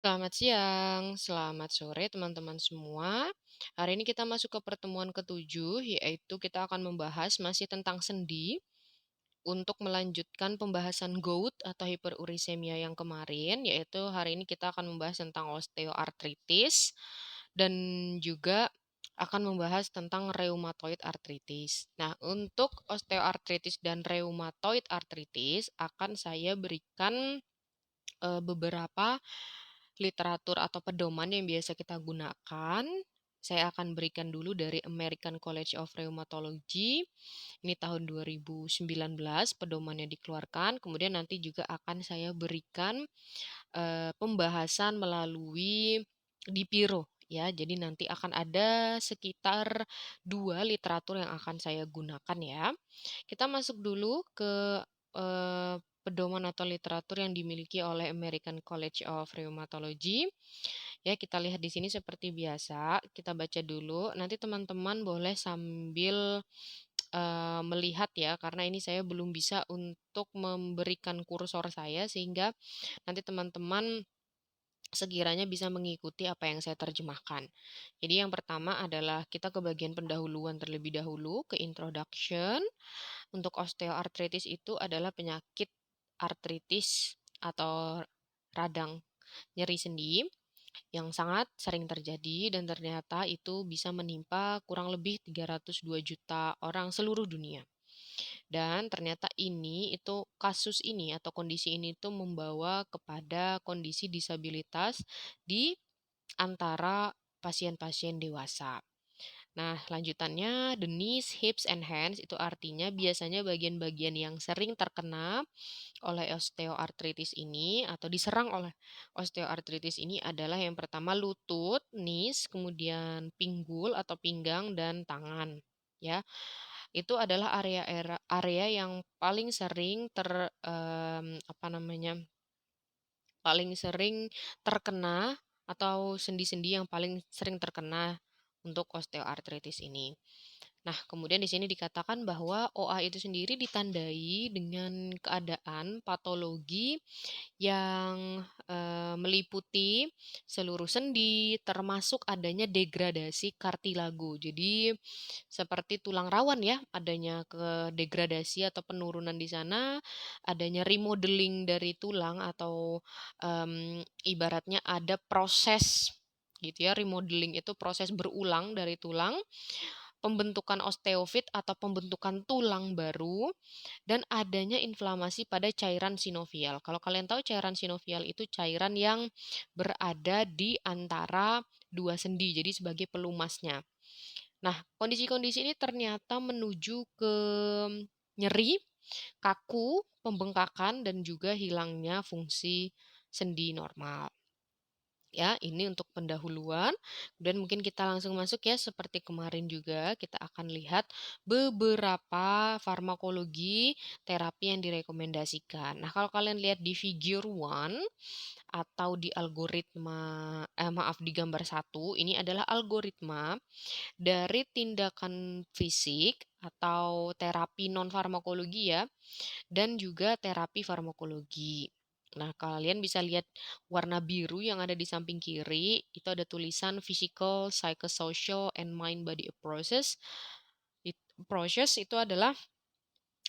Selamat siang, selamat sore teman-teman semua. Hari ini kita masuk ke pertemuan ketujuh, yaitu kita akan membahas masih tentang sendi untuk melanjutkan pembahasan gout atau hiperurisemia yang kemarin, yaitu hari ini kita akan membahas tentang osteoartritis dan juga akan membahas tentang rheumatoid arthritis. Nah, untuk osteoartritis dan rheumatoid arthritis akan saya berikan beberapa literatur atau pedoman yang biasa kita gunakan. Saya akan berikan dulu dari American College of Rheumatology. Ini tahun 2019 pedomannya dikeluarkan. Kemudian nanti juga akan saya berikan pembahasan melalui Dipiro ya. Jadi nanti akan ada sekitar 2 literatur yang akan saya gunakan ya. Kita masuk dulu ke pedoman atau literatur yang dimiliki oleh American College of Rheumatology. Ya, kita lihat di sini seperti biasa, kita baca dulu. Nanti teman-teman boleh sambil melihat ya, karena ini saya belum bisa untuk memberikan kursor saya sehingga nanti teman-teman sekiranya bisa mengikuti apa yang saya terjemahkan. Jadi yang pertama adalah kita ke bagian pendahuluan terlebih dahulu, ke introduction. Untuk osteoartritis itu adalah penyakit artritis atau radang nyeri sendi yang sangat sering terjadi dan ternyata itu bisa menimpa kurang lebih 302 juta orang seluruh dunia. Dan ternyata kasus ini atau kondisi ini tuh membawa kepada kondisi disabilitas di antara pasien-pasien dewasa. Nah, lanjutannya the knees, hips, and hands itu artinya biasanya bagian-bagian yang sering terkena oleh osteoartritis ini atau diserang oleh osteoartritis ini adalah yang pertama lutut, knees, kemudian pinggul atau pinggang dan tangan. Ya, itu adalah area yang paling sering apa namanya, paling sering terkena atau sendi-sendi yang paling sering terkena untuk osteoartritis ini. Nah, kemudian di sini dikatakan bahwa OA itu sendiri ditandai dengan keadaan patologi yang meliputi seluruh sendi, termasuk adanya degradasi kartilago. Jadi, seperti tulang rawan ya, adanya ke degradasi atau penurunan di sana, adanya remodeling dari tulang atau ibaratnya ada proses gitu ya, remodeling itu proses berulang dari tulang, pembentukan osteofit atau pembentukan tulang baru, dan adanya inflamasi pada cairan sinovial. Kalau kalian tahu cairan sinovial itu cairan yang berada di antara dua sendi, jadi sebagai pelumasnya. Nah, kondisi-kondisi ini ternyata menuju ke nyeri, kaku, pembengkakan, dan juga hilangnya fungsi sendi normal. Ya, ini untuk pendahuluan. Kemudian mungkin kita langsung masuk ya, seperti kemarin juga kita akan lihat beberapa farmakologi terapi yang direkomendasikan. Nah, kalau kalian lihat di figure 1 atau di maaf di gambar 1, ini adalah algoritma dari tindakan fisik atau terapi non farmakologi ya, dan juga terapi farmakologi. Nah, kalian bisa lihat warna biru yang ada di samping kiri, itu ada tulisan physical, psychosocial, and mind-body approaches. Approaches itu adalah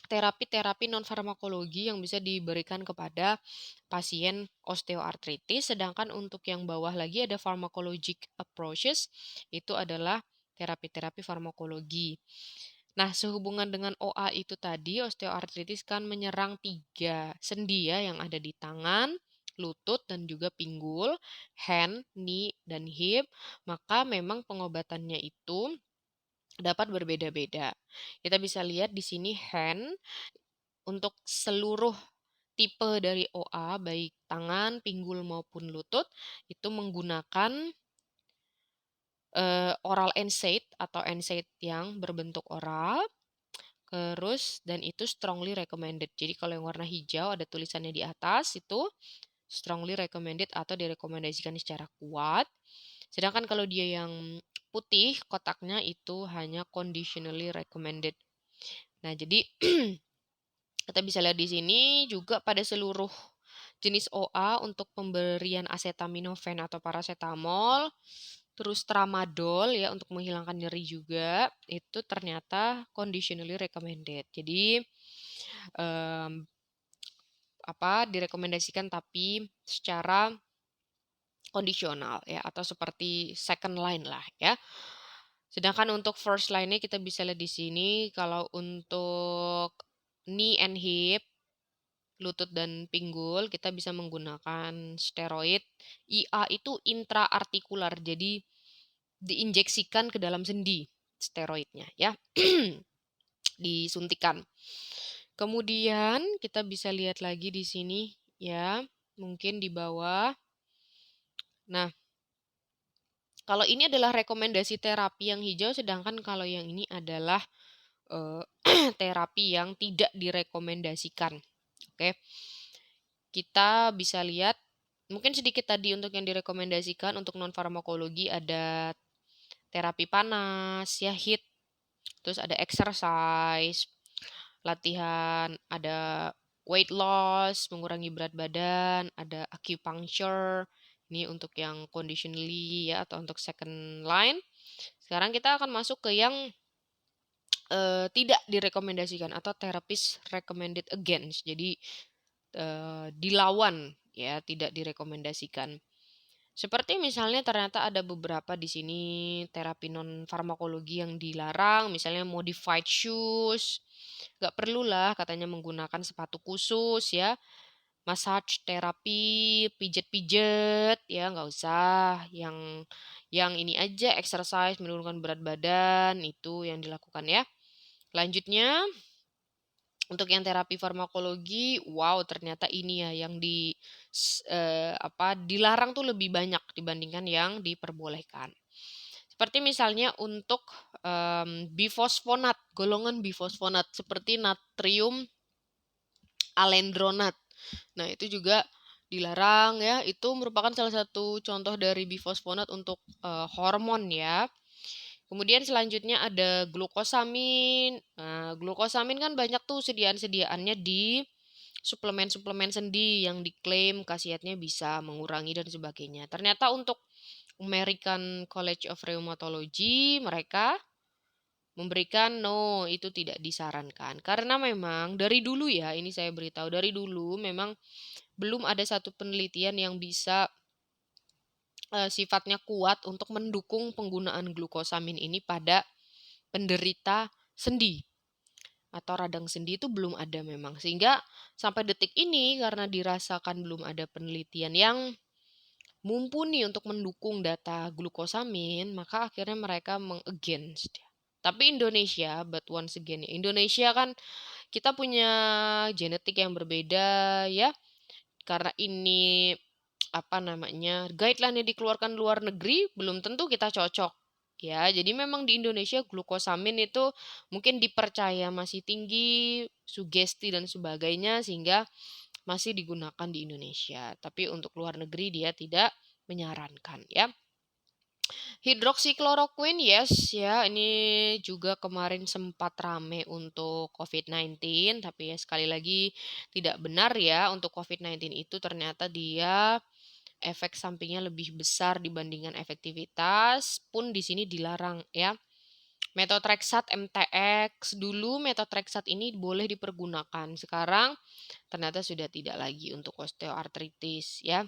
terapi-terapi non-farmakologi yang bisa diberikan kepada pasien osteoartritis, sedangkan untuk yang bawah lagi ada pharmacologic approaches, itu adalah terapi-terapi farmakologi. Nah, sehubungan dengan OA itu tadi, osteoartritis kan menyerang 3 sendi ya yang ada di tangan, lutut, dan juga pinggul, hand, knee, dan hip, maka memang pengobatannya itu dapat berbeda-beda. Kita bisa lihat di sini hand untuk seluruh tipe dari OA, baik tangan, pinggul, maupun lutut, itu menggunakan oral NSAID atau NSAID yang berbentuk oral. Terus dan itu strongly recommended. Jadi kalau yang warna hijau ada tulisannya di atas itu strongly recommended atau direkomendasikan secara kuat. Sedangkan kalau dia yang putih kotaknya itu hanya conditionally recommended. Nah, jadi kita bisa lihat di sini juga pada seluruh jenis OA untuk pemberian acetaminophen atau paracetamol, terus tramadol ya untuk menghilangkan nyeri juga, itu ternyata conditionally recommended. Jadi em, direkomendasikan tapi secara kondisional ya, atau seperti second line lah ya. Sedangkan untuk first line-nya kita bisa lihat di sini kalau untuk knee and hip, lutut dan pinggul kita bisa menggunakan steroid. IA itu intraartikular, jadi diinjeksikan ke dalam sendi steroidnya ya. Disuntikan. Kemudian kita bisa lihat lagi di sini ya, mungkin di bawah. Nah, kalau ini adalah rekomendasi terapi yang hijau, sedangkan kalau yang ini adalah terapi yang tidak direkomendasikan. Oke. Kita bisa lihat mungkin sedikit tadi untuk yang direkomendasikan untuk non farmakologi ada terapi panas, ya heat, terus ada exercise, latihan, ada weight loss, mengurangi berat badan, ada acupuncture, ini untuk yang conditionally ya atau untuk second line. Sekarang kita akan masuk ke yang tidak direkomendasikan atau therapist recommended against. Jadi dilawan ya, tidak direkomendasikan. Seperti misalnya ternyata ada beberapa di sini terapi non farmakologi yang dilarang, misalnya modified shoes. Gak perlulah katanya menggunakan sepatu khusus ya. Massage terapi, pijet-pijet ya nggak usah. Yang ini aja exercise menurunkan berat badan itu yang dilakukan ya. Lanjutnya untuk yang terapi farmakologi, wow ternyata ini ya yang dilarang tuh lebih banyak dibandingkan yang diperbolehkan. Seperti misalnya untuk bifosfonat, golongan bifosfonat seperti natrium alendronat. Nah, itu juga dilarang ya. Itu merupakan salah satu contoh dari bifosfonat untuk hormon ya. Kemudian selanjutnya ada glukosamin. Nah, glukosamin kan banyak tuh sediaan-sediaannya di suplemen-suplemen sendi yang diklaim khasiatnya bisa mengurangi dan sebagainya. Ternyata untuk American College of Rheumatology mereka memberikan no, itu tidak disarankan. Karena memang dari dulu ya, ini saya beritahu dari dulu memang belum ada satu penelitian yang bisa sifatnya kuat untuk mendukung penggunaan glukosamin ini pada penderita sendi atau radang sendi itu belum ada memang. Sehingga sampai detik ini karena dirasakan belum ada penelitian yang mumpuni untuk mendukung data glukosamin, maka akhirnya mereka meng-against. Tapi Indonesia, but once again, Indonesia kan kita punya genetik yang berbeda ya. Karena ini guideline yang dikeluarkan luar negeri belum tentu kita cocok. Ya, jadi memang di Indonesia glukosamin itu mungkin dipercaya masih tinggi, sugesti dan sebagainya sehingga masih digunakan di Indonesia. Tapi untuk luar negeri dia tidak menyarankan ya. Hidroksikloroquine yes ya, ini juga kemarin sempat rame untuk COVID-19, tapi ya sekali lagi tidak benar ya untuk COVID-19 itu ternyata dia efek sampingnya lebih besar dibandingkan efektivitas pun di sini dilarang ya. Methotrexate MTX dulu methotrexate ini boleh dipergunakan, sekarang ternyata sudah tidak lagi untuk osteoartritis ya.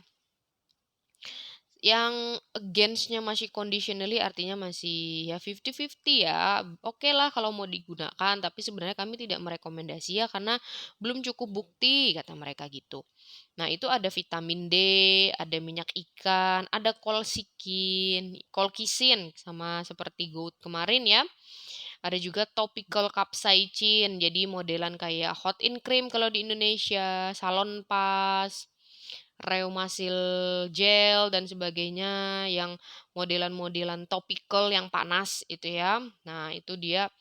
Yang against-nya masih conditionally artinya masih ya 50-50 ya. Oke lah kalau mau digunakan, tapi sebenarnya kami tidak merekomendasi ya karena belum cukup bukti kata mereka gitu. Nah, itu ada vitamin D, ada minyak ikan, ada kolkisin sama seperti goat kemarin ya. Ada juga topical capsaicin, jadi modelan kayak hot in cream kalau di Indonesia, salon pas, Reumasil gel dan sebagainya yang modelan-modelan topikal yang panas itu ya. Nah, itu dia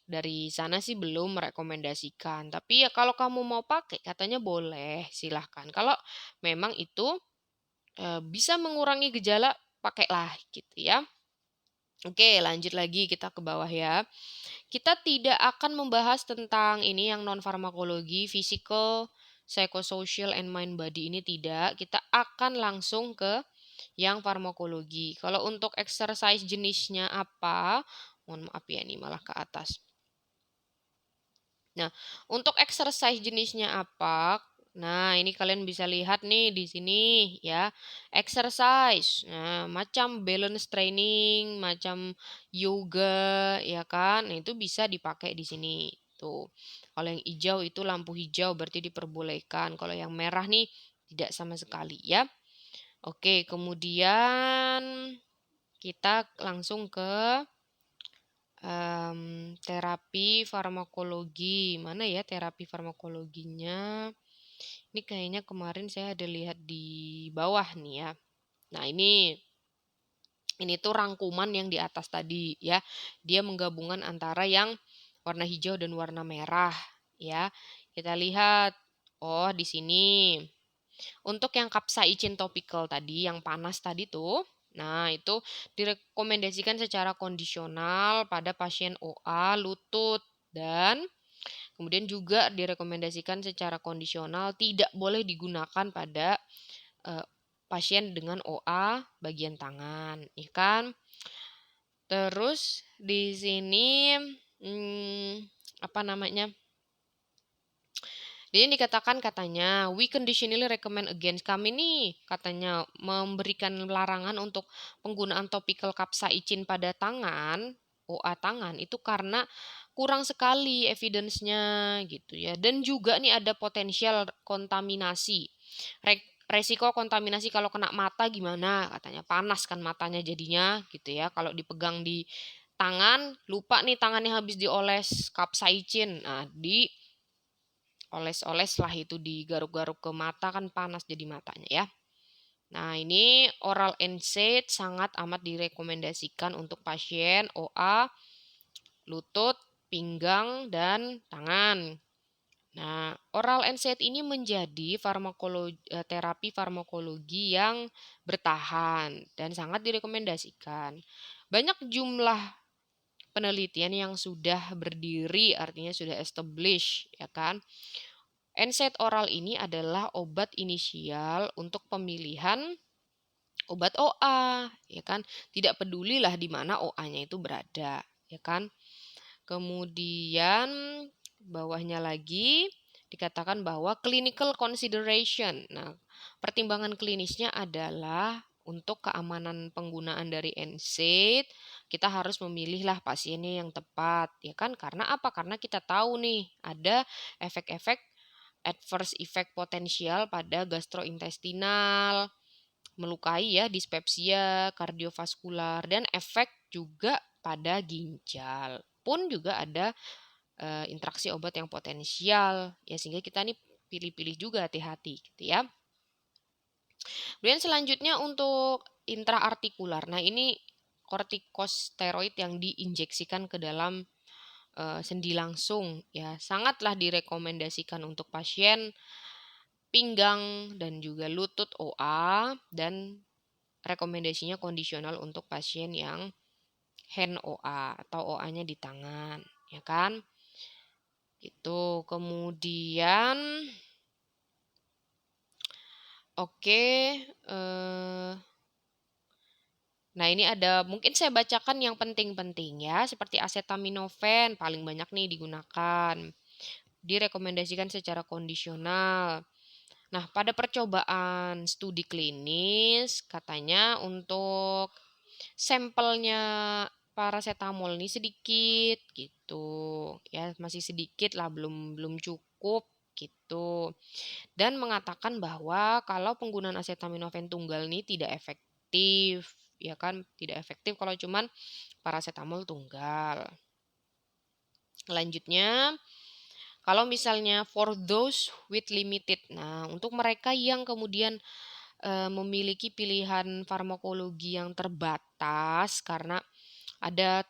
dari sana sih belum merekomendasikan. Tapi ya kalau kamu mau pakai katanya boleh, silahkan. Kalau memang itu bisa mengurangi gejala, pakailah gitu ya. Oke, lanjut lagi kita ke bawah ya. Kita tidak akan membahas tentang ini yang non farmakologi, physical psychosocial and mind body ini tidak, kita akan langsung ke yang farmakologi. Kalau untuk exercise jenisnya apa? Mohon maaf ya, ini malah ke atas. Nah, untuk exercise jenisnya apa? Nah, ini kalian bisa lihat nih di sini ya. Exercise. Nah, macam balance training, macam yoga ya kan. Nah, itu bisa dipakai di sini. Tuh. Kalau yang hijau itu lampu hijau berarti diperbolehkan. Kalau yang merah nih tidak sama sekali ya. Oke, kemudian kita langsung ke terapi farmakologi. Mana ya terapi farmakologinya? Ini kayaknya kemarin saya ada lihat di bawah nih ya. Nah, ini tuh rangkuman yang di atas tadi ya. Dia menggabungkan antara yang warna hijau dan warna merah ya. Kita lihat, oh di sini. Untuk yang capsaicin topical tadi, yang panas tadi tuh, nah itu direkomendasikan secara kondisional pada pasien OA, lutut, dan kemudian juga direkomendasikan secara kondisional tidak boleh digunakan pada pasien dengan OA bagian tangan, ya kan? Terus di sini apa namanya? Jadi dikatakan katanya, we conditionally recommend against. Kami nih katanya memberikan larangan untuk penggunaan topical capsaicin pada tangan, OA tangan, itu karena kurang sekali evidence-nya gitu ya. Dan juga nih ada potensial kontaminasi. Resiko kontaminasi kalau kena mata gimana? Katanya panas kan matanya jadinya gitu ya. Kalau dipegang di tangan, lupa nih tangannya habis dioles capsaicin. Nah, oles-oles lah itu digaruk-garuk ke mata kan panas jadi matanya ya. Nah, ini oral NSAID sangat amat direkomendasikan untuk pasien OA, lutut, pinggang, dan tangan. Nah, oral NSAID ini menjadi terapi farmakologi yang bertahan dan sangat direkomendasikan. Banyak jumlah penelitian yang sudah berdiri, artinya sudah established, ya kan? NSAID oral ini adalah obat inisial untuk pemilihan obat OA, ya kan? Tidak pedulilah di mana OA-nya itu berada, ya kan? Kemudian bawahnya lagi dikatakan bahwa clinical consideration. Nah, pertimbangan klinisnya adalah untuk keamanan penggunaan dari NSAID, kita harus memilihlah pasiennya yang tepat, ya kan? Karena apa? Karena kita tahu nih ada efek-efek adverse effect potensial pada gastrointestinal, melukai ya, dispepsia, kardiovaskular, dan efek juga pada ginjal. Pun juga ada interaksi obat yang potensial, ya sehingga kita nih pilih-pilih juga hati-hati gitu ya. Kemudian selanjutnya untuk intraartikular. Nah, ini kortikosteroid yang diinjeksikan ke dalam sendi langsung ya, sangatlah direkomendasikan untuk pasien pinggang dan juga lutut OA, dan rekomendasinya kondisional untuk pasien yang hand OA atau OA-nya di tangan, ya kan? Itu kemudian oke, nah ini ada mungkin saya bacakan yang penting-penting ya, seperti acetaminophen paling banyak nih digunakan. Direkomendasikan secara kondisional. Nah, pada percobaan studi klinis katanya untuk sampelnya paracetamol ini sedikit gitu. Ya, masih sedikit lah, belum belum cukup gitu. Dan mengatakan bahwa kalau penggunaan acetaminophen tunggal ini tidak efektif, ya kan? Tidak efektif kalau cuman paracetamol tunggal. Selanjutnya, kalau misalnya for those with limited, nah untuk mereka yang kemudian memiliki pilihan farmakologi yang terbatas karena ada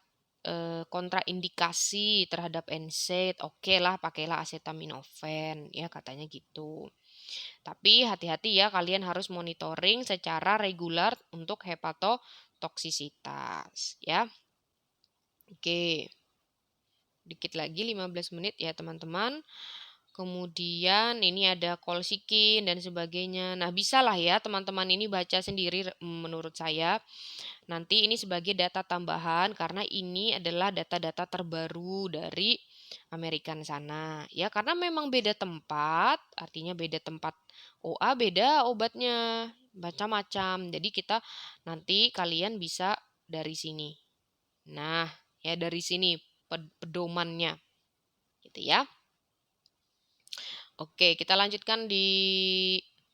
kontraindikasi terhadap NSAID, oke lah pakailah acetaminophen, ya katanya gitu. Tapi hati-hati ya, kalian harus monitoring secara regular untuk hepatotoksisitas, ya. Oke. Dikit lagi 15 menit ya teman-teman. kemudian ini ada kolsikin dan sebagainya. Nah, bisalah ya teman-teman ini baca sendiri menurut saya. Nanti ini sebagai data tambahan karena ini adalah data-data terbaru dari American sana. Ya, karena memang beda tempat, artinya beda tempat OA, beda obatnya, macam-macam. Jadi kita nanti kalian bisa dari sini. Nah, ya dari sini pedomannya gitu ya. Oke, kita lanjutkan di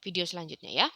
video selanjutnya ya.